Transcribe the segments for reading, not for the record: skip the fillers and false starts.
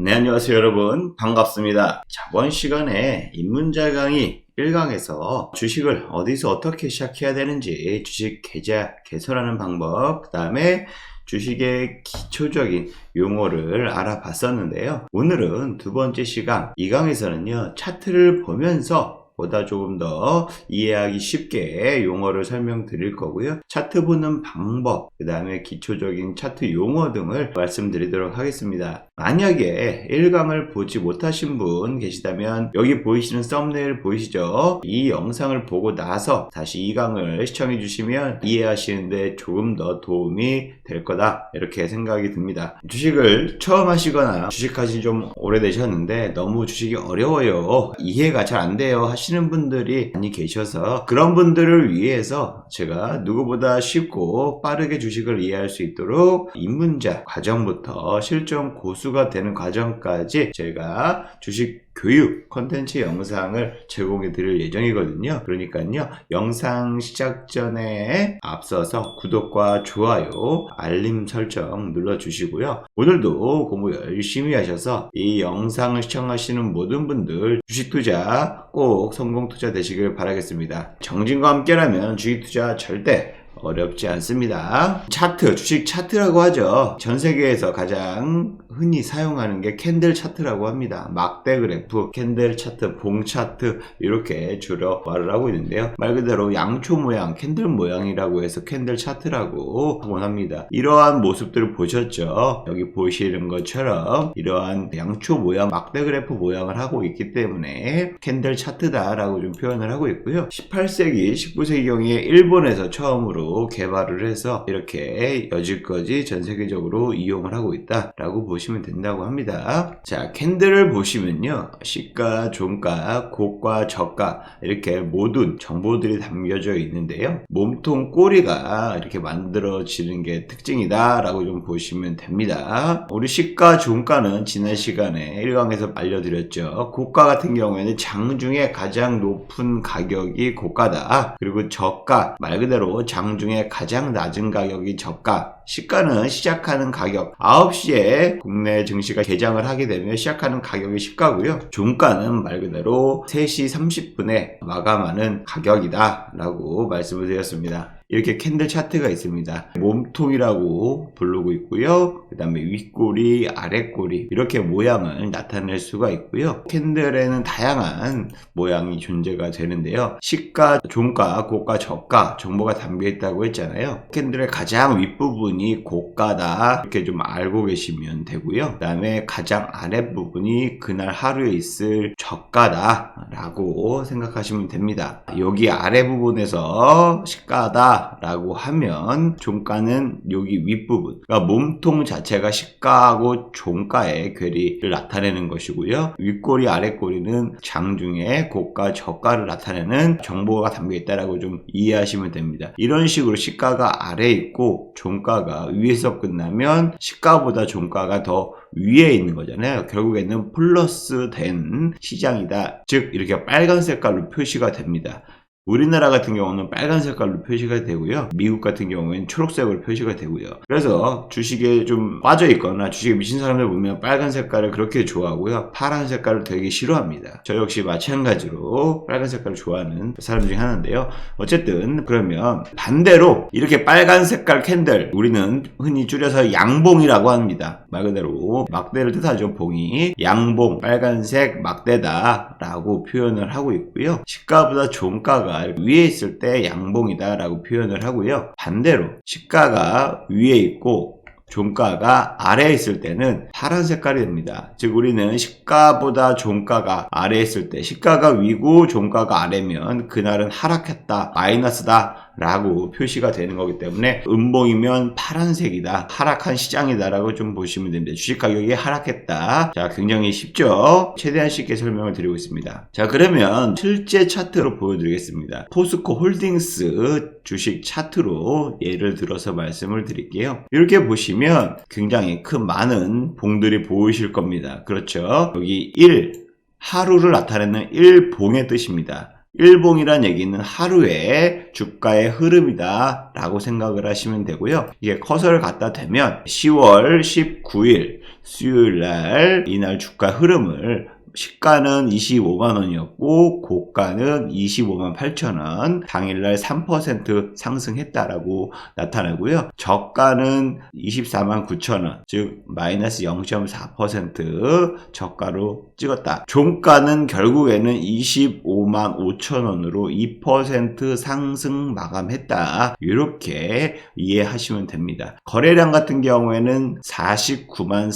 네, 안녕하세요 여러분, 반갑습니다. 저번 시간에 입문자 강의 1강에서 주식을 어디서 어떻게 시작해야 되는지, 주식 계좌 개설하는 방법, 그 다음에 주식의 기초적인 용어를 알아봤었는데요. 오늘은 두 번째 시간 2강에서는요 차트를 보면서 보다 조금 더 이해하기 쉽게 용어를 설명드릴 거고요. 차트 보는 방법, 그 다음에 기초적인 차트 용어 등을 말씀드리도록 하겠습니다. 만약에 1강을 보지 못하신 분 계시다면 여기 보이시는 썸네일 보이시죠? 이 영상을 보고 나서 다시 2강을 시청해 주시면 이해하시는데 조금 더 도움이 될 거다, 이렇게 생각이 듭니다. 주식을 처음 하시거나 주식하신 좀 오래되셨는데 너무 주식이 어려워요, 이해가 잘 안 돼요 하시는 분들이 많이 계셔서, 그런 분들을 위해서 제가 누구보다 쉽고 빠르게 주식을 이해할 수 있도록 입문자 과정부터 실전 고수가 되는 과정까지 제가 주식 교육 컨텐츠 영상을 제공해 드릴 예정이거든요. 그러니까요, 영상 시작 전에 앞서서 구독과 좋아요, 알림 설정 눌러주시고요. 오늘도 공부 열심히 하셔서 이 영상을 시청하시는 모든 분들 주식 투자 꼭 성공 투자 되시길 바라겠습니다. 정진과 함께라면 주식 투자 절대 어렵지 않습니다. 차트, 주식 차트라고 하죠. 전 세계에서 가장 흔히 사용하는 게 캔들 차트라고 합니다. 막대 그래프, 캔들 차트, 봉 차트, 이렇게 주로 말을 하고 있는데요. 말 그대로 양초 모양, 캔들 모양이라고 해서 캔들 차트라고 하곤 합니다. 이러한 모습들을 보셨죠? 여기 보시는 것처럼 이러한 양초 모양, 막대 그래프 모양을 하고 있기 때문에 캔들 차트다라고 좀 표현을 하고 있고요. 18세기, 19세기경에 일본에서 처음으로 개발을 해서 이렇게 여지까지 전 세계적으로 이용을 하고 있다라고 보시면 된다고 합니다. 자, 캔들을 보시면요, 시가, 종가, 고가, 저가 이렇게 모든 정보들이 담겨져 있는데요. 몸통 꼬리가 이렇게 만들어지는 게 특징이다 라고 좀 보시면 됩니다. 우리 시가, 종가는 지난 시간에 1강에서 알려드렸죠. 고가 같은 경우에는 장중에 가장 높은 가격이 고가다. 그리고 저가, 말 그대로 장중에 가장 낮은 가격이 저가. 시가는 시작하는 가격, 9시에 국내 증시가 개장을 하게 되면 시작하는 가격이 시가고요. 종가는 말 그대로 3시 30분에 마감하는 가격이다 라고 말씀을 드렸습니다. 이렇게 캔들 차트가 있습니다. 몸통이라고 부르고 있고요. 그 다음에 윗꼬리, 아랫꼬리, 이렇게 모양을 나타낼 수가 있고요. 캔들에는 다양한 모양이 존재가 되는데요. 시가, 종가, 고가, 저가 정보가 담겨 있다고 했잖아요. 캔들의 가장 윗부분이 고가다, 이렇게 좀 알고 계시면 되고요. 그 다음에 가장 아랫부분이 그날 하루에 있을 저가다 라고 생각하시면 됩니다. 여기 아래 부분에서 시가다 라고 하면 종가는 여기 윗부분, 그러니까 몸통 자체가 시가하고 종가의 괴리를 나타내는 것이고요. 윗꼬리, 아랫꼬리는 장중에 고가, 저가를 나타내는 정보가 담겨 있다라고 좀 이해하시면 됩니다. 이런 식으로 시가가 아래에 있고 종가가 위에서 끝나면 시가보다 종가가 더 위에 있는 거잖아요. 결국에는 플러스 된 시장이다. 즉 이렇게 빨간 색깔로 표시가 됩니다. 우리나라 같은 경우는 빨간 색깔로 표시가 되고요. 미국 같은 경우에는 초록색으로 표시가 되고요. 그래서 주식에 좀 빠져 있거나 주식에 미친 사람들 보면 빨간 색깔을 그렇게 좋아하고요. 파란 색깔을 되게 싫어합니다. 저 역시 마찬가지로 빨간 색깔을 좋아하는 사람 중에 하나인데요. 어쨌든 그러면 반대로 이렇게 빨간 색깔 캔들, 우리는 흔히 줄여서 양봉이라고 합니다. 말 그대로 막대를 뜻하죠. 봉이 양봉, 빨간색 막대다 라고 표현을 하고 있고요. 시가보다 종가가 위에 있을 때 양봉이다 라고 표현을 하고요. 반대로 시가가 위에 있고 종가가 아래에 있을 때는 파란 색깔이 됩니다. 즉 우리는 시가보다 종가가 아래에 있을 때, 시가가 위고 종가가 아래면 그날은 하락했다, 마이너스다 라고 표시가 되는 거기 때문에 음봉이면 파란색이다, 하락한 시장이다 라고 좀 보시면 됩니다. 주식 가격이 하락했다. 자, 굉장히 쉽죠? 최대한 쉽게 설명을 드리고 있습니다. 자, 그러면 실제 차트로 보여드리겠습니다. 포스코 홀딩스 주식 차트로 예를 들어서 말씀을 드릴게요. 이렇게 보시면 굉장히 큰 많은 봉들이 보이실 겁니다. 그렇죠? 여기 1, 하루를 나타내는 1봉의 뜻입니다. 1봉이란 얘기는 하루에 주가의 흐름이다 라고 생각을 하시면 되고요. 이게 커서를 갖다 대면 10월 19일 수요일날 이날 주가 흐름을 시가는 25만원이었고 고가는 25만 8천원, 당일날 3% 상승했다라고 나타나고요. 저가는 24만 9천원, 즉 마이너스 0.4% 저가로 찍었다. 종가는 결국에는 25만 5천원으로 2% 상승 마감했다. 이렇게 이해하시면 됩니다. 거래량 같은 경우에는 49만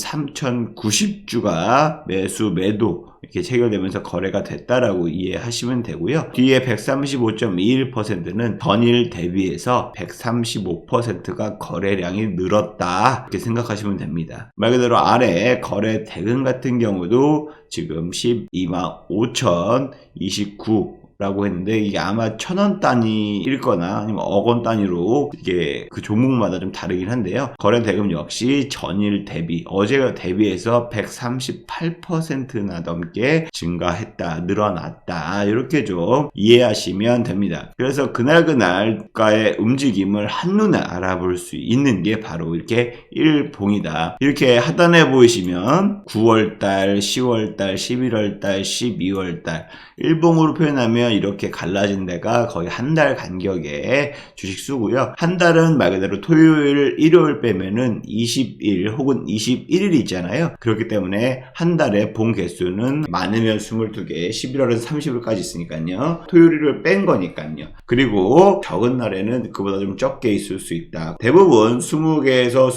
3,090주가 매수 매도 이렇게 체결되면서 거래가 됐다라고 이해하시면 되고요. 뒤에 135.21%는 전일 대비해서 135%가 거래량이 늘었다 이렇게 생각하시면 됩니다. 말 그대로 아래 거래 대금 같은 경우도 지금 12만 5,029 라고 했는데 이게 아마 1,000원 단위일 거나 아니면 억원 단위로 이게 그 종목마다 좀 다르긴 한데요. 거래 대금 역시 전일 대비, 어제 대비해서 138%나 넘게 증가했다, 늘어났다 이렇게 좀 이해하시면 됩니다. 그래서 그날 주가의 움직임을 한눈에 알아볼 수 있는 게 바로 이렇게 일봉이다. 이렇게 하단에 보이시면 9월달, 10월달, 11월달, 12월달 일봉으로 표현하면 이렇게 갈라진 데가 거의 한 달 간격의 주식 수고요. 한 달은 말 그대로 토요일, 일요일 빼면은 20일 혹은 21일이 있잖아요. 그렇기 때문에 한 달에 봉 개수는 많으면 22개, 11월은 30일까지 있으니까요. 토요일, 일요일 뺀 거니까요. 그리고 적은 날에는 그보다 좀 적게 있을 수 있다. 대부분 20개에서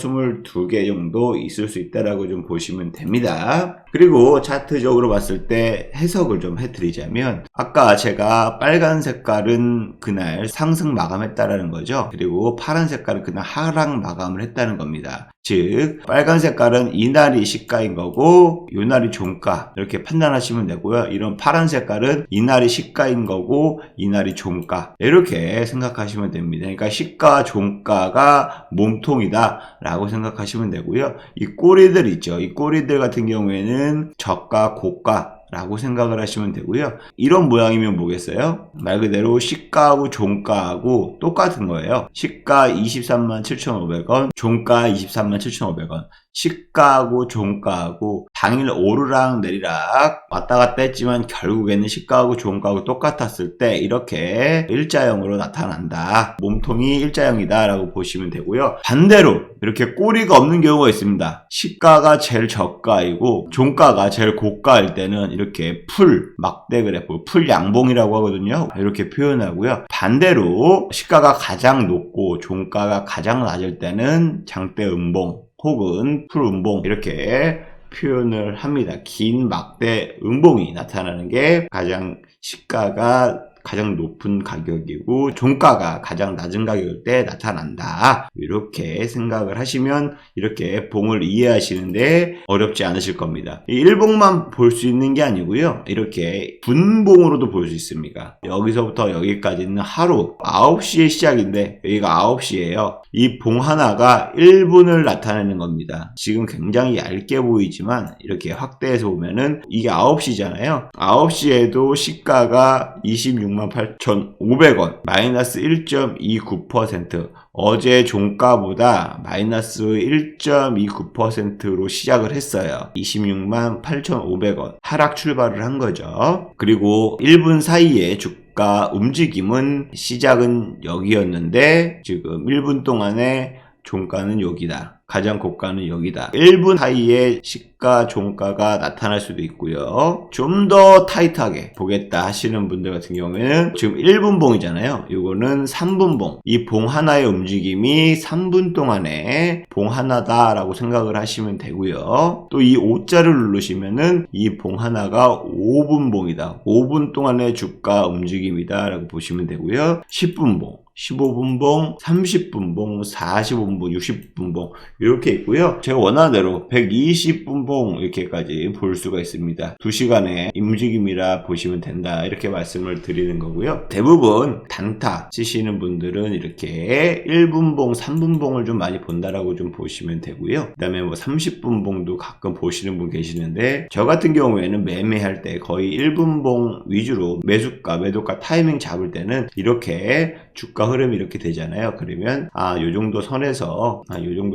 22개 정도 있을 수 있다라고 좀 보시면 됩니다. 그리고 차트적으로 봤을 때 해석을 좀 해드리자면 아까 제가 빨간 색깔은 그날 상승 마감했다라는 거죠. 그리고 파란 색깔은 그날 하락 마감을 했다는 겁니다. 즉 빨간 색깔은 이날이 시가인 거고 이날이 종가 이렇게 판단하시면 되고요. 이런 파란 색깔은 이날이 시가인 거고 이날이 종가 이렇게 생각하시면 됩니다. 그러니까 시가 종가가 몸통이다 라고 생각하시면 되고요. 이 꼬리들 있죠. 이 꼬리들 같은 경우에는 저가 고가 라고 생각을 하시면 되고요. 이런 모양이면 뭐겠어요? 말 그대로 시가하고 종가하고 똑같은 거예요. 시가 23만 7,500원, 종가 23만 7,500원. 시가하고 종가하고 당일 오르락 내리락 왔다 갔다 했지만 결국에는 시가하고 종가하고 똑같았을 때 이렇게 일자형으로 나타난다. 몸통이 일자형이다 라고 보시면 되고요. 반대로 이렇게 꼬리가 없는 경우가 있습니다. 시가가 제일 저가이고 종가가 제일 고가일 때는 이렇게 풀 막대 그래프, 풀 양봉이라고 하거든요. 이렇게 표현하고요. 반대로 시가가 가장 높고 종가가 가장 낮을 때는 장대 음봉 혹은 풀음봉 이렇게 표현을 합니다. 긴 막대 음봉이 나타나는 게 가장 시가가 가장 높은 가격이고 종가가 가장 낮은 가격일 때 나타난다. 이렇게 생각을 하시면 이렇게 봉을 이해하시는데 어렵지 않으실 겁니다. 이 일봉만 볼 수 있는 게 아니고요. 이렇게 분봉으로도 볼 수 있습니다. 여기서부터 여기까지는 하루 9시에 시작인데 여기가 9시예요. 이 봉 하나가 1분을 나타내는 겁니다. 지금 굉장히 얇게 보이지만 이렇게 확대해서 보면은 이게 9시잖아요. 9시에도 시가가 26만 8,500원 마이너스 1.29% 어제 종가보다 마이너스 1.29%로 시작을 했어요. 26만 8,500원 하락 출발을 한 거죠. 그리고 1분 사이에 주가 움직임은 시작은 여기였는데 지금 1분 동안에 종가는 여기다. 가장 고가는 여기다. 1분 사이에 시가 종가가 나타날 수도 있고요. 좀 더 타이트하게 보겠다 하시는 분들 같은 경우에는 지금 1분 봉이잖아요. 이거는 3분 봉. 이 봉 하나의 움직임이 3분 동안에 봉 하나다 라고 생각을 하시면 되고요. 또 이 O자를 누르시면은 이 봉 하나가 5분 봉이다. 5분 동안의 주가 움직임이다 라고 보시면 되고요. 10분 봉. 15분 봉, 30분 봉, 45분 봉, 60분 봉 이렇게 있고요. 제가 원하는 대로 120분 봉 이렇게까지 볼 수가 있습니다. 2시간의 움직임이라 보시면 된다 이렇게 말씀을 드리는 거고요. 대부분 단타 치시는 분들은 이렇게 1분 봉, 3분 봉을 좀 많이 본다라고 좀 보시면 되고요. 그 다음에 뭐 30분 봉도 가끔 보시는 분 계시는데 저 같은 경우에는 매매할 때 거의 1분 봉 위주로 매수가, 매도가 타이밍 잡을 때는 이렇게 주가 흐름이 이렇게 되잖아요. 그러면 요 정도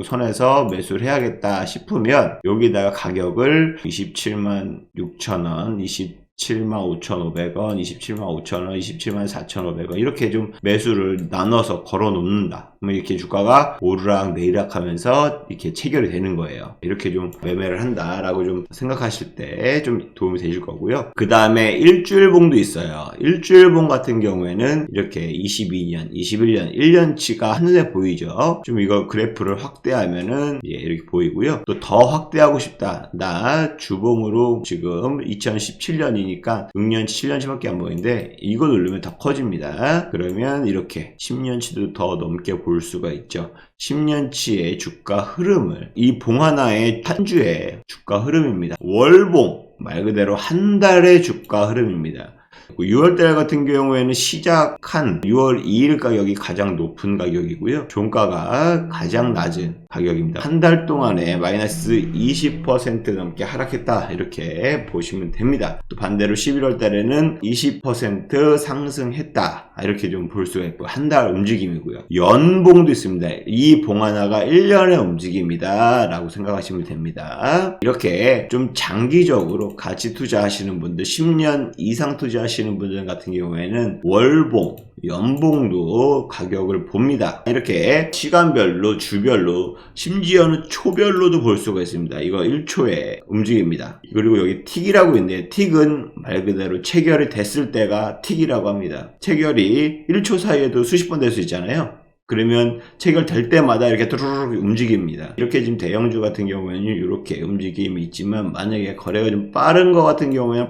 선에서 매수를 해야겠다 싶으면 여기다가 가격을 27만 6천원, 27만 5,500원, 27만 5천원, 27만 4,500원 이렇게 좀 매수를 나눠서 걸어 놓는다. 그러면 이렇게 주가가 오르락 내리락 하면서 이렇게 체결이 되는 거예요. 이렇게 좀 매매를 한다라고 좀 생각하실 때 좀 도움이 되실 거고요. 그 다음에 일주일봉도 있어요. 일주일봉 같은 경우에는 이렇게 22년, 21년, 1년치가 한눈에 보이죠. 좀 이거 그래프를 확대하면은 이렇게 보이고요. 또 더 확대하고 싶다. 나 주봉으로 지금 2017년이니까 6년치, 7년치밖에 안 보이는데 이거 누르면 더 커집니다. 그러면 이렇게 10년치도 더 넘게 볼 수가 있죠. 10년치의 주가 흐름을 이 봉 하나의 한 주의 주가 흐름입니다. 월봉 말 그대로 한 달의 주가 흐름입니다. 6월달 같은 경우에는 시작한 6월 2일 가격이 가장 높은 가격이고요. 종가가 가장 낮은 가격입니다. 한 달 동안에 마이너스 20% 넘게 하락했다 이렇게 보시면 됩니다. 또 반대로 11월 달에는 20% 상승했다 이렇게 좀 볼 수가 있고 한 달 움직임이고요. 연봉도 있습니다. 이 봉 하나가 1년의 움직임이다 라고 생각하시면 됩니다. 이렇게 좀 장기적으로 가치 투자하시는 분들 10년 이상 투자하시는 분들 같은 경우에는 월봉, 연봉도 가격을 봅니다. 이렇게 시간별로, 주별로, 심지어는 초별로도 볼 수가 있습니다. 이거 1초에 움직입니다. 그리고 여기 틱이라고 있는데 틱은 말 그대로 체결이 됐을 때가 틱이라고 합니다. 체결이 1초 사이에도 수십 번 될 수 있잖아요. 그러면 체결될 때마다 이렇게 두루룩 움직입니다. 이렇게 지금 대형주 같은 경우에는 이렇게 움직임이 있지만 만약에 거래가 좀 빠른 것 같은 경우에는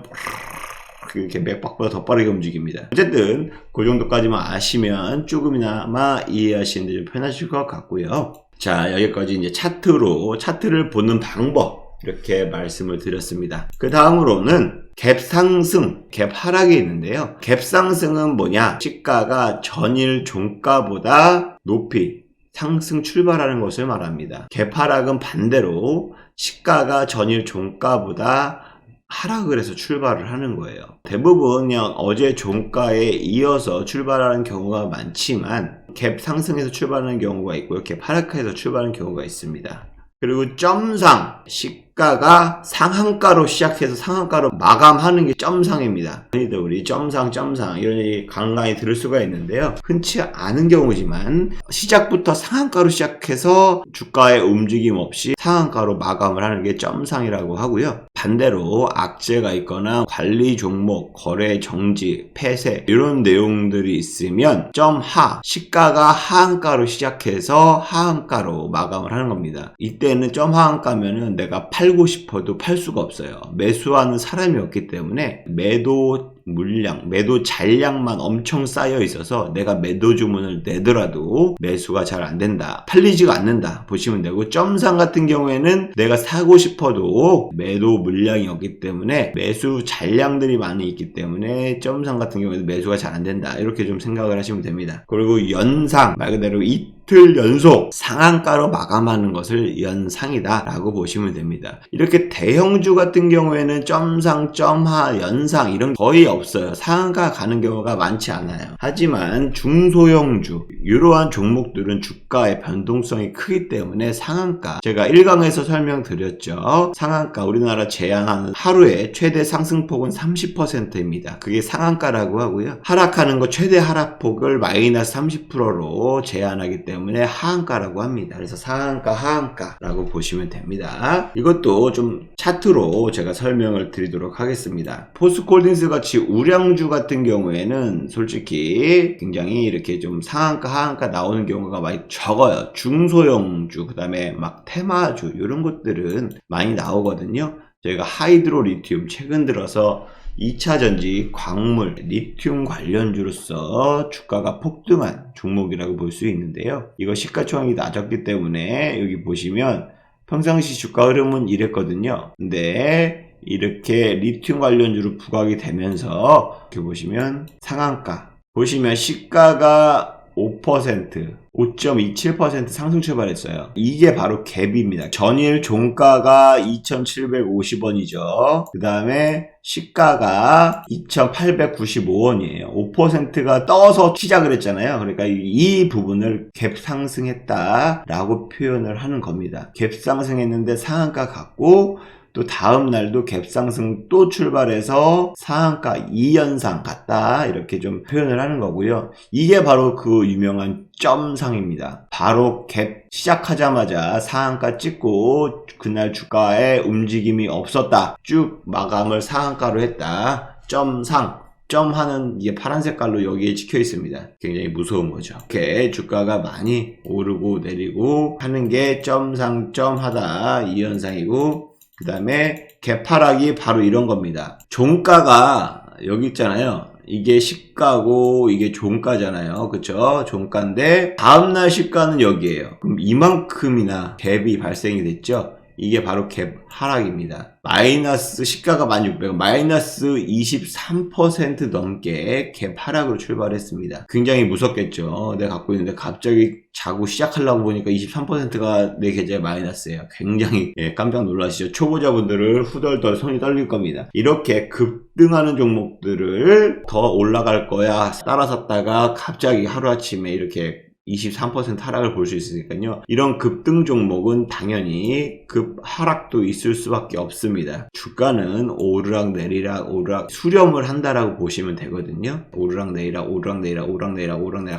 이렇게 맥박보다 더 빠르게 움직입니다. 어쨌든 그 정도까지만 아시면 조금이나마 이해하시는데 좀 편하실 것 같고요. 자, 여기까지 이제 차트를 보는 방법 이렇게 말씀을 드렸습니다. 그 다음으로는 갭 상승, 갭 하락이 있는데요. 갭 상승은 뭐냐? 시가가 전일 종가보다 높이 상승 출발하는 것을 말합니다. 갭 하락은 반대로 시가가 전일 종가보다 하락을 해서 출발을 하는 거예요. 대부분 그냥 어제 종가에 이어서 출발하는 경우가 많지만 갭 상승해서 출발하는 경우가 있고요. 갭 하락해서 출발하는 경우가 있습니다. 그리고 점상, 시가가 상한가로 시작해서 상한가로 마감하는 게 점상입니다. 흔히들 우리 점상 이런 얘기 간간히 들을 수가 있는데요. 흔치 않은 경우지만 시작부터 상한가로 시작해서 주가의 움직임 없이 상한가로 마감을 하는 게 점상이라고 하고요. 반대로 악재가 있거나 관리 종목, 거래 정지, 폐쇄 이런 내용들이 있으면 점하, 시가가 하한가로 시작해서 하한가로 마감을 하는 겁니다. 이때는 점하한가면은 내가 팔고 싶어도 팔 수가 없어요. 매수하는 사람이 없기 때문에 매도 물량, 매도 잔량만 엄청 쌓여 있어서 내가 매도 주문을 내더라도 매수가 잘 안 된다. 팔리지가 않는다. 보시면 되고 점상 같은 경우에는 내가 사고 싶어도 매도 물량이 없기 때문에 매수 잔량들이 많이 있기 때문에 점상 같은 경우에는 매수가 잘 안 된다. 이렇게 좀 생각을 하시면 됩니다. 그리고 연상, 말 그대로 이틀 연속 상한가로 마감하는 것을 연상이다 라고 보시면 됩니다. 이렇게 대형주 같은 경우에는 점상, 점하, 연상 이런 거의 없어요. 상한가 가는 경우가 많지 않아요. 하지만 중소형주 이러한 종목들은 주가의 변동성이 크기 때문에 상한가, 제가 1강에서 설명드렸죠. 상한가 우리나라 제한하는 하루에 최대 상승폭은 30%입니다. 그게 상한가라고 하고요. 하락하는 거 최대 하락폭을 마이너스 30%로 제한하기 때문에 하한가라고 합니다. 그래서 상한가, 하한가라고 보시면 됩니다. 이것도 좀 차트로 제가 설명을 드리도록 하겠습니다. 포스코홀딩스 같이 우량주 같은 경우에는 솔직히 굉장히 이렇게 좀 상한가, 하한가 나오는 경우가 많이 적어요. 중소형주, 그 다음에 막 테마주 이런 것들은 많이 나오거든요. 저희가 하이드로 리튬 최근 들어서 2차전지, 광물, 리튬 관련주로서 주가가 폭등한 종목이라고 볼 수 있는데요. 이거 시가총액이 낮았기 때문에 여기 보시면 평상시 주가 흐름은 이랬거든요. 근데 이렇게 리튬 관련주로 부각이 되면서 이렇게 보시면 상한가, 보시면 시가가 5%, 5.27% 상승 출발했어요. 이게 바로 갭입니다. 전일 종가가 2,750원이죠. 그 다음에 시가가 2,895원이에요. 5%가 떠서 시작을 했잖아요. 그러니까 이 부분을 갭 상승했다라고 표현을 하는 겁니다. 갭 상승했는데 상한가 갔고 또 다음 날도 갭상승 또 출발해서 상한가 2연상 갔다 이렇게 좀 표현을 하는 거고요. 이게 바로 그 유명한 점상입니다. 바로 갭 시작하자마자 상한가 찍고 그날 주가에 움직임이 없었다. 쭉 마감을 상한가로 했다. 점상. 점하는 이게 파란 색깔로 여기에 찍혀 있습니다. 굉장히 무서운 거죠. 이렇게 주가가 많이 오르고 내리고 하는 게 점상 점하다 이 현상이고 그 다음에 개파락이 바로 이런 겁니다. 종가가 여기 있잖아요. 이게 시가고 이게 종가잖아요. 그쵸? 종가인데 다음날 시가는 여기에요. 그럼 이만큼이나 갭이 발생이 됐죠. 이게 바로 갭 하락입니다. 마이너스 시가가 1600원, 마이너스 23% 넘게 갭 하락으로 출발했습니다. 굉장히 무섭겠죠. 내가 갖고 있는데 갑자기 자고 시작하려고 보니까 23%가 내 계좌에 마이너스예요. 굉장히 깜짝 놀라시죠. 초보자분들은 후덜덜 손이 떨릴 겁니다. 이렇게 급등하는 종목들을 더 올라갈 거야 따라 샀다가 갑자기 하루아침에 이렇게 23% 하락을 볼 수 있으니까요. 이런 급등 종목은 당연히 급 하락도 있을 수밖에 없습니다. 주가는 오르락 내리락 수렴을 한다라고 보시면 되거든요. 오르락 내리락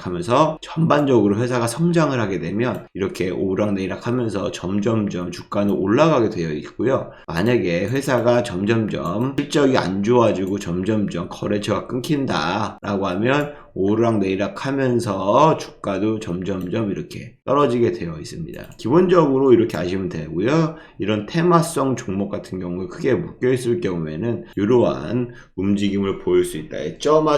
하면서 전반적으로 회사가 성장을 하게 되면 이렇게 오르락 내리락 하면서 점점점 주가는 올라가게 되어 있고요. 만약에 회사가 점점점 실적이 안 좋아지고 점점점 거래처가 끊긴다 라고 하면 오르락 내리락 하면서 주가도 점점점 이렇게 떨어지게 되어 있습니다. 기본적으로 이렇게 아시면 되고요. 이런 테마성 종목 같은 경우에 크게 묶여 있을 경우에는 이러한 움직임을 보일 수 있다.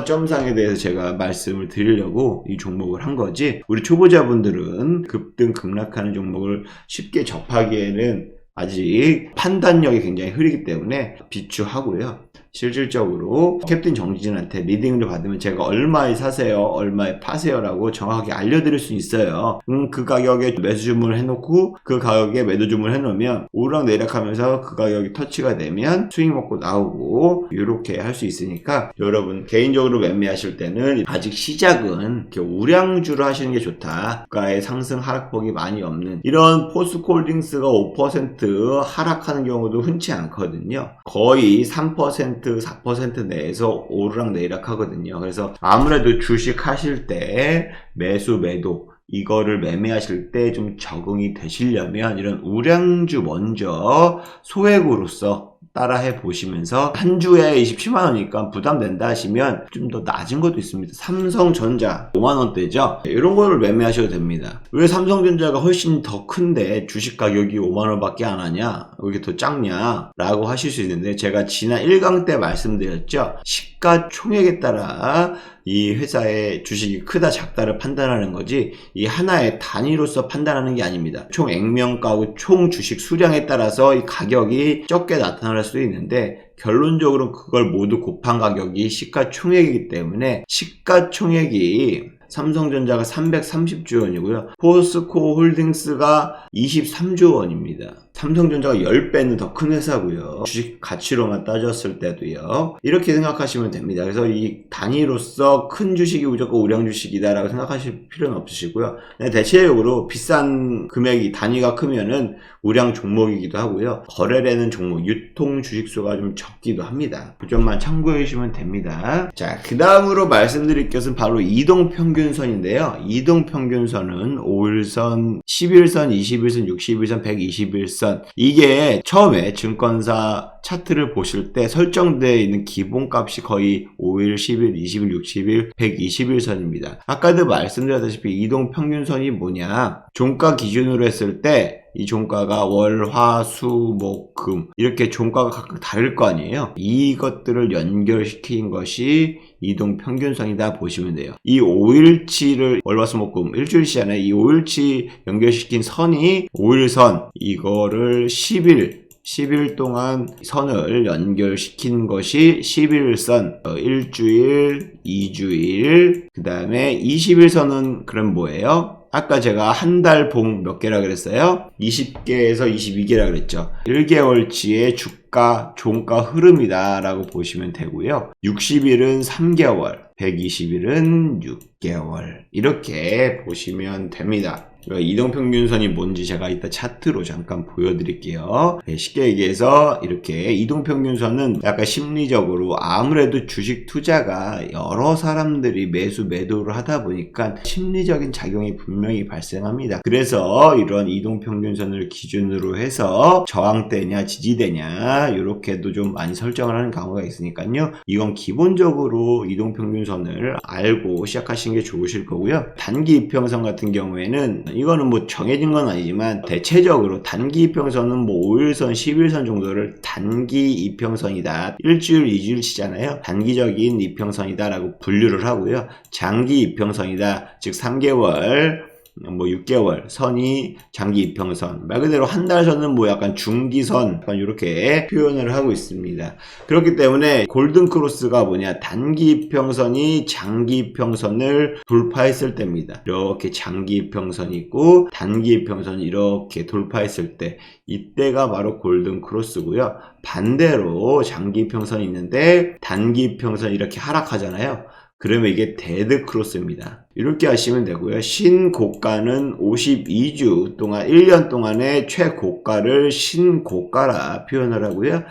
점상에 대해서 제가 말씀을 드리려고 이 종목을 한 거지, 우리 초보자분들은 급등 급락하는 종목을 쉽게 접하기에는 아직 판단력이 굉장히 흐리기 때문에 비추하고요. 실질적으로 캡틴 정지진한테 리딩을 받으면 제가 얼마에 사세요, 얼마에 파세요 라고 정확하게 알려드릴 수 있어요. 그 가격에 매수 주문을 해놓고 그 가격에 매도 주문을 해놓으면 오르락 내리락 하면서 그 가격이 터치가 되면 수익 먹고 나오고 이렇게 할 수 있으니까 여러분 개인적으로 매매하실 때는 아직 시작은 이렇게 우량주로 하시는 게 좋다. 주가의 상승 하락폭이 많이 없는 이런 포스코홀딩스가 5% 하락하는 경우도 흔치 않거든요. 거의 3% 4% 내에서 오르락 내리락 하거든요. 그래서 아무래도 주식 하실 때 매수 매도 이거를 매매하실 때 좀 적응이 되시려면 이런 우량주 먼저 소액으로서 따라해 보시면서 한 주에 27만원이니까 부담된다 하시면 좀 더 낮은 것도 있습니다. 삼성전자 5만원대죠. 이런 거를 매매하셔도 됩니다. 왜 삼성전자가 훨씬 더 큰데 주식 가격이 5만원 밖에 안 하냐, 왜 이렇게 더 작냐 라고 하실 수 있는데, 제가 지난 1강 때 말씀드렸죠. 시가총액에 따라 이 회사의 주식이 크다 작다를 판단하는 거지 이 하나의 단위로서 판단하는 게 아닙니다. 총 액면가하고 총 주식 수량에 따라서 이 가격이 적게 나타날 수도 있는데 결론적으로 그걸 모두 곱한 가격이 시가총액이기 때문에 시가총액이 삼성전자가 330조 원이고요. 포스코홀딩스가 23조 원입니다. 삼성전자가 10배는 더 큰 회사고요. 주식 가치로만 따졌을 때도요. 이렇게 생각하시면 됩니다. 그래서 이 단위로서 큰 주식이 무조건 우량주식이다 라고 생각하실 필요는 없으시고요. 대체적으로 비싼 금액이 단위가 크면은 우량 종목이기도 하고요. 거래되는 종목, 유통 주식수가 좀 적기도 합니다. 그 점만 참고해 주시면 됩니다. 자, 그 다음으로 말씀드릴 것은 바로 이동평균선인데요. 이동평균선은 5일선, 11선, 21선, 61선, 121선, 이게 처음에 증권사 차트를 보실 때 설정되어 있는 기본값이 거의 5일, 10일, 20일, 60일, 120일선입니다. 아까도 말씀드렸다시피 이동평균선이 뭐냐, 종가 기준으로 했을 때 이 종가가 월, 화, 수, 목, 금 이렇게 종가가 각각 다를 거 아니에요. 이것들을 연결시킨 것이 이동평균선이다 보시면 돼요. 이 5일치를 월, 화, 수, 목, 금 일주일치잖아요. 이 5일치 연결시킨 선이 5일선, 이거를 10일 10일 동안 선을 연결시킨 것이 11선, 일주일, 2주일, 그 다음에 20일선은 그럼 뭐예요? 아까 제가 한 달 봉 몇 개라 그랬어요? 20개에서 22개라 그랬죠. 1개월치의 주가, 종가 흐름이다 라고 보시면 되고요. 60일은 3개월, 120일은 6개월 이렇게 보시면 됩니다. 이동평균선이 뭔지 제가 이따 차트로 잠깐 보여드릴게요. 쉽게 얘기해서 이렇게 이동평균선은 약간 심리적으로 아무래도 주식 투자가 여러 사람들이 매수 매도를 하다 보니까 심리적인 작용이 분명히 발생합니다. 그래서 이런 이동평균선을 기준으로 해서 저항대냐 지지대냐 이렇게도 좀 많이 설정을 하는 경우가 있으니까요. 이건 기본적으로 이동평균선을 알고 시작하시는 게 좋으실 거고요. 단기 이평선 같은 경우에는 이거는 뭐 정해진 건 아니지만 대체적으로 단기 이평선은 뭐 5일선, 10일선 정도를 단기 이평선이다. 일주일, 2주일 치잖아요. 단기적인 이평선이다 라고 분류를 하고요. 장기 이평선이다. 즉 3개월, 뭐 6개월 선이 장기 이평선, 말 그대로 한 달 선은 뭐 약간 중기선, 약간 이렇게 표현을 하고 있습니다. 그렇기 때문에 골든 크로스가 뭐냐, 단기 이평선이 장기 이평선을 돌파했을 때입니다. 이렇게 장기 이평선이 있고 단기 이평선이 이렇게 돌파했을 때, 이때가 바로 골든 크로스고요. 반대로 장기 이평선이 있는데 단기 이평선이 이렇게 하락하잖아요. 그러면 이게 데드 크로스입니다. 이렇게 하시면 되고요. 신고가는 52주 동안 1년 동안의 최고가를 신고가라 표현을 하고요.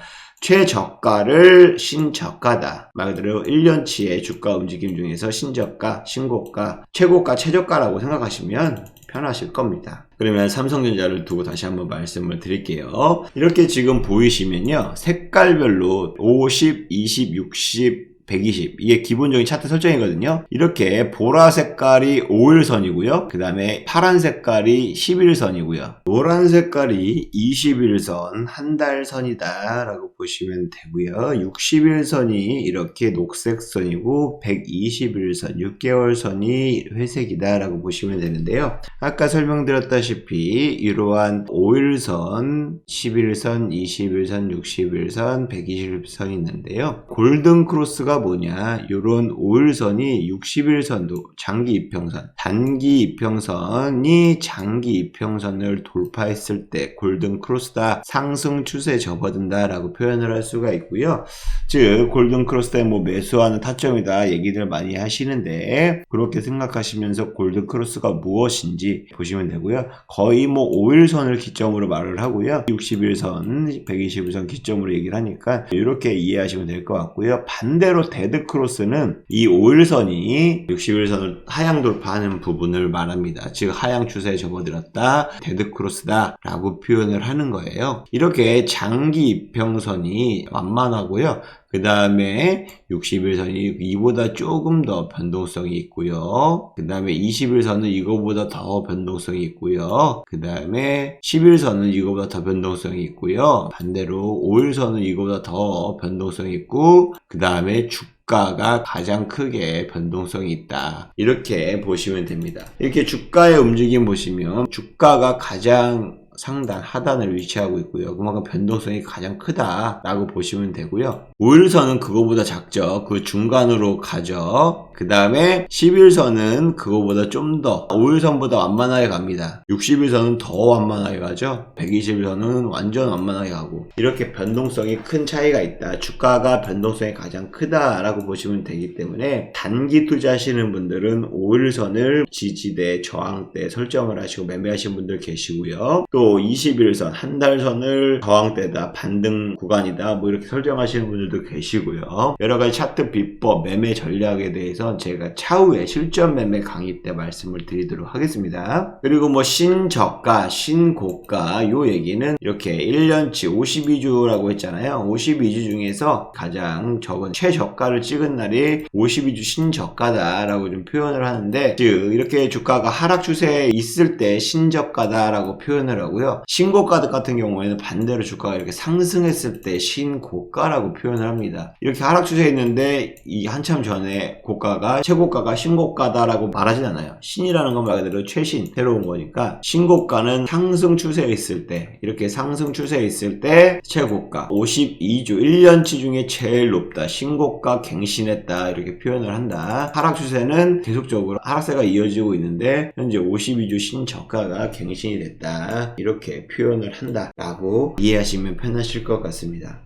최저가를 신저가다. 말 그대로 1년치의 주가 움직임 중에서 신저가, 신고가, 최고가, 최저가라고 생각하시면 편하실 겁니다. 그러면 삼성전자를 두고 다시 한번 말씀을 드릴게요. 이렇게 지금 보이시면요. 색깔별로 50, 20, 60, 120 이게 기본적인 차트 설정이거든요. 이렇게 보라 색깔이 5일선이고요. 그 다음에 파란 색깔이 11일선이고요. 노란 색깔이 21일선 한 달선이다 라고 보시면 되고요. 60일선이 이렇게 녹색선이고 120일선 6개월선이 회색이다 라고 보시면 되는데요. 아까 설명드렸다시피 이러한 5일선, 11일선, 20일선, 60일선, 120일선이 있는데요. 골든 크로스가 뭐냐, 요런 5일선이 60일선도 장기 이평선, 단기 이평선이 장기 이평선을 돌파했을 때 골든 크로스다, 상승 추세에 접어든다 라고 표현을 할 수가 있고요. 즉 골든 크로스에 뭐 매수하는 타점이다 얘기들 많이 하시는데, 그렇게 생각하시면서 골든 크로스가 무엇인지 보시면 되고요. 거의 뭐 5일선을 기점으로 말을 하고요. 60일선, 120일선 기점으로 얘기를 하니까 이렇게 이해하시면 될 것 같고요. 반대로 데드 크로스는 이 5일선이 60일선을 하향 돌파하는 부분을 말합니다. 즉 하향 추세에 접어들었다, 데드 크로스다 라고 표현을 하는 거예요. 이렇게 장기 이평선이 완만하고요. 그 다음에 60일선이 이보다 조금 더 변동성이 있고요. 그 다음에 20일선은 이거보다 더 변동성이 있고요. 그 다음에 10일선은 이거보다 더 변동성이 있고요. 반대로 5일선은 이거보다 더 변동성이 있고, 그 다음에 주가가 가장 크게 변동성이 있다. 이렇게 보시면 됩니다. 이렇게 주가의 움직임 보시면 주가가 가장 상단 하단을 위치하고 있고요. 그만큼 변동성이 가장 크다라고 보시면 되고요. 5일선은 그거보다 작죠. 그 중간으로 가죠. 그 다음에 10일선은 그거보다 좀 더 5일선보다 완만하게 갑니다. 60일선은 더 완만하게 가죠. 120일선은 완전 완만하게 가고, 이렇게 변동성이 큰 차이가 있다. 주가가 변동성이 가장 크다라고 보시면 되기 때문에 단기 투자하시는 분들은 5일선을 지지대, 저항대 설정을 하시고 매매하시는 분들 계시고요. 또 21일선, 한 달선을 저항대다, 반등 구간이다 뭐 이렇게 설정하시는 분들도 계시고요. 여러가지 차트 비법, 매매 전략에 대해서 제가 차후에 실전 매매 강의 때 말씀을 드리도록 하겠습니다. 그리고 뭐 신저가, 신고가 요 얘기는 이렇게 1년치 52주라고 했잖아요. 52주 중에서 가장 적은 최저가를 찍은 날이 52주 신저가다 라고 좀 표현을 하는데, 즉 이렇게 주가가 하락 추세에 있을 때 신저가다 라고 표현을 하고, 하고요. 신고가 같은 경우에는 반대로 주가가 이렇게 상승했을 때 신고가라고 표현을 합니다. 이렇게 하락 추세에 있는데 이 한참 전에 고가가 최고가가 신고가다라고 말하진 않아요. 신이라는 건 말 그대로 최신, 새로운 거니까 신고가는 상승 추세에 있을 때, 이렇게 상승 추세에 있을 때 최고가 52주 1년치 중에 제일 높다, 신고가 갱신했다, 이렇게 표현을 한다. 하락 추세는 계속적으로 하락세가 이어지고 있는데 현재 52주 신저가가 갱신이 됐다, 이렇게 표현을 한다 라고 이해하시면 편하실 것 같습니다.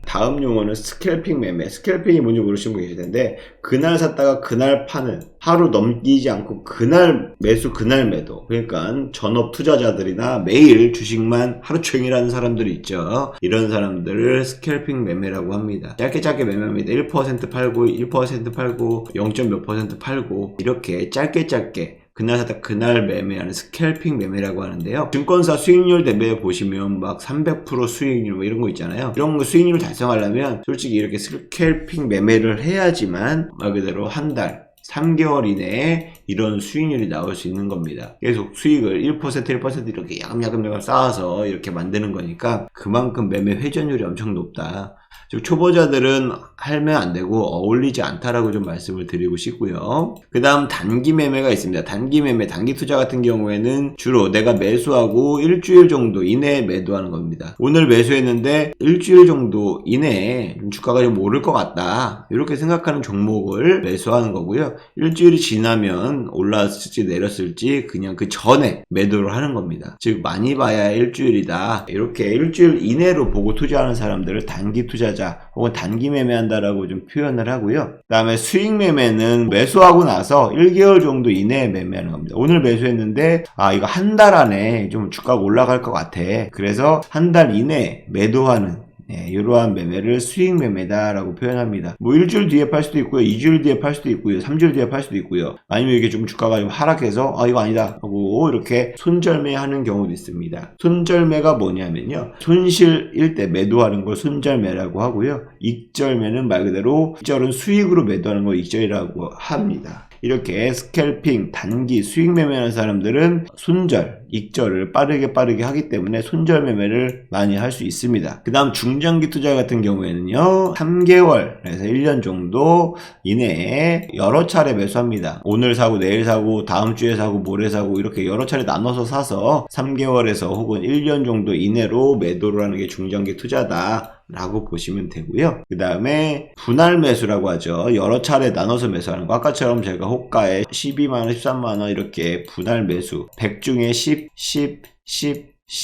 다음 용어는 스캘핑 매매. 스캘핑이 뭔지 모르시는 분 계실 텐데, 그날 샀다가 그날 파는, 하루 넘기지 않고 그날 매수 그날 매도, 그러니까 전업 투자자들이나 매일 주식만 하루 종일 하는 사람들이 있죠. 이런 사람들을 스캘핑 매매라고 합니다. 짧게 매매합니다. 1% 팔고 1% 팔고 0. 몇 % 팔고, 이렇게 짧게 그날 샀다 그날 매매하는 스캘핑 매매라고 하는데요. 증권사 수익률 대비해 보시면 막 300% 수익률 뭐 이런 거 있잖아요. 이런 거 수익률 달성하려면 솔직히 이렇게 스캘핑 매매를 해야지만 말 그대로 한 달, 3개월 이내에 이런 수익률이 나올 수 있는 겁니다. 계속 수익을 1% 이렇게 야금야금 쌓아서 이렇게 만드는 거니까 그만큼 매매 회전율이 엄청 높다. 즉 초보자들은 하면 안 되고 어울리지 않다라고 좀 말씀을 드리고 싶고요. 그 다음 단기 매매가 있습니다. 단기 매매, 단기 투자 같은 경우에는 주로 내가 매수하고 일주일 정도 이내에 매도하는 겁니다. 오늘 매수했는데 일주일 정도 이내에 주가가 좀 오를 것 같다, 이렇게 생각하는 종목을 매수하는 거고요. 일주일이 지나면 올랐을지 내렸을지 그냥 그 전에 매도를 하는 겁니다. 즉 많이 봐야 일주일이다, 이렇게 일주일 이내로 보고 투자하는 사람들을 단기 투자자 혹은 단기 매매한다라고 좀 표현을 하고요. 그 다음에 수익 매매는 매수하고 나서 1개월 정도 이내에 매매하는 겁니다. 오늘 매수했는데 이거 한 달 안에 좀 주가가 올라갈 것 같아, 그래서 한 달 이내에 매도하는, 이러한 매매를 수익 매매다라고 표현합니다. 뭐 일주일 뒤에 팔 수도 있고요, 2주일 뒤에 팔 수도 있고요, 3주일 뒤에 팔 수도 있고요. 아니면 이게 좀 주가가 좀 하락해서 이거 아니다 하고 이렇게 손절매하는 경우도 있습니다. 손절매가 뭐냐면요, 손실일 때 매도하는 걸 손절매라고 하고요, 익절매는 말 그대로, 익절은 수익으로 매도하는 걸 익절이라고 합니다. 이렇게 스캘핑, 단기 수익 매매하는 사람들은 손절, 익절을 빠르게 하기 때문에 손절 매매를 많이 할 수 있습니다. 그 다음 중장기 투자 같은 경우에는요, 3개월에서 1년 정도 이내에 여러 차례 매수합니다. 오늘 사고 내일 사고 다음 주에 사고 모레 사고 이렇게 여러 차례 나눠서 사서 3개월에서 혹은 1년 정도 이내로 매도를 하는 게 중장기 투자다 라고 보시면 되고요. 그 다음에 분할 매수라고 하죠. 여러 차례 나눠서 매수하는 거. 아까처럼 제가 호가에 12만원, 13만원 이렇게 분할 매수, 100 중에 10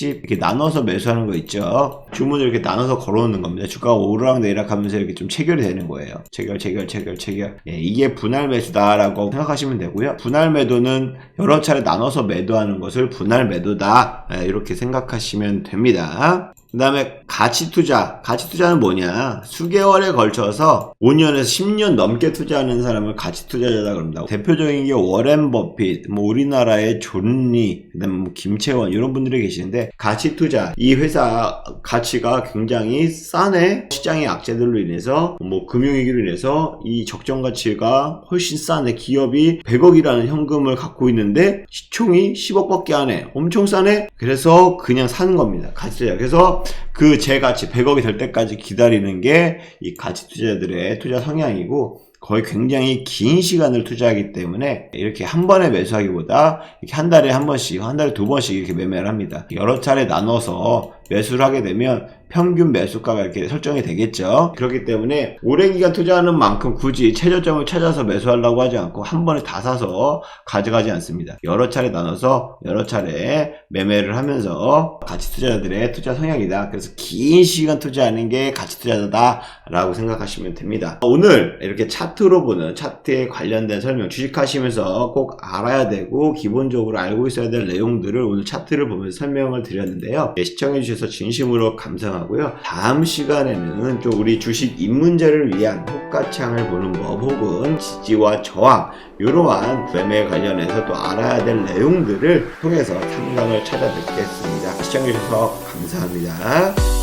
이렇게 나눠서 매수하는 거 있죠. 주문을 이렇게 나눠서 걸어놓는 겁니다. 주가가 오르락 내리락 하면서 이렇게 좀 체결이 되는 거예요. 체결. 이게 분할 매수다라고 생각하시면 되고요. 분할 매도는 여러 차례 나눠서 매도하는 것을 분할 매도다, 이렇게 생각하시면 됩니다. 그 다음에 가치투자는 뭐냐, 수개월에 걸쳐서 5년에서 10년 넘게 투자하는 사람을 가치투자자라고 합니다. 대표적인 게 워렌 버핏, 우리나라의 존 리, 그 다음에 김채원, 이런 분들이 계시는데, 가치투자, 이 회사 가치가 굉장히 싸네. 시장의 악재들로 인해서, 금융위기로 인해서 이 적정가치가 훨씬 싸네. 기업이 100억이라는 현금을 갖고 있는데 시총이 10억밖에 안 해. 엄청 싸네. 그래서 그냥 사는 겁니다. 가치투자. 그래서 그 제 가치 100억이 될 때까지 기다리는 게 이 가치 투자자들의 투자 성향이고, 거의 굉장히 긴 시간을 투자하기 때문에 이렇게 한 번에 매수하기보다 이렇게 한 달에 한 번씩, 한 달에 두 번씩 이렇게 매매를 합니다. 여러 차례 나눠서 매수를 하게 되면 평균 매수가가 이렇게 설정이 되겠죠. 그렇기 때문에 오랜 기간 투자하는 만큼 굳이 최저점을 찾아서 매수하려고 하지 않고 한 번에 다 사서 가져가지 않습니다. 여러 차례 나눠서 여러 차례 매매를 하면서 가치 투자자들의 투자 성향이다. 그래서 긴 시간 투자하는 게 가치 투자자다 라고 생각하시면 됩니다. 오늘 이렇게 차트로 보는, 차트에 관련된 설명, 주식하시면서 꼭 알아야 되고 기본적으로 알고 있어야 될 내용들을 오늘 차트를 보면서 설명을 드렸는데요. 시청해 주셔서 진심으로 감사하고요. 다음 시간에는 좀 우리 주식 입문자를 위한 호가창을 보는 법, 혹은 지지와 저항, 이러한 매매 관련해서 또 알아야 될 내용들을 통해서 상담을 찾아뵙겠습니다. 시청해 주셔서 감사합니다.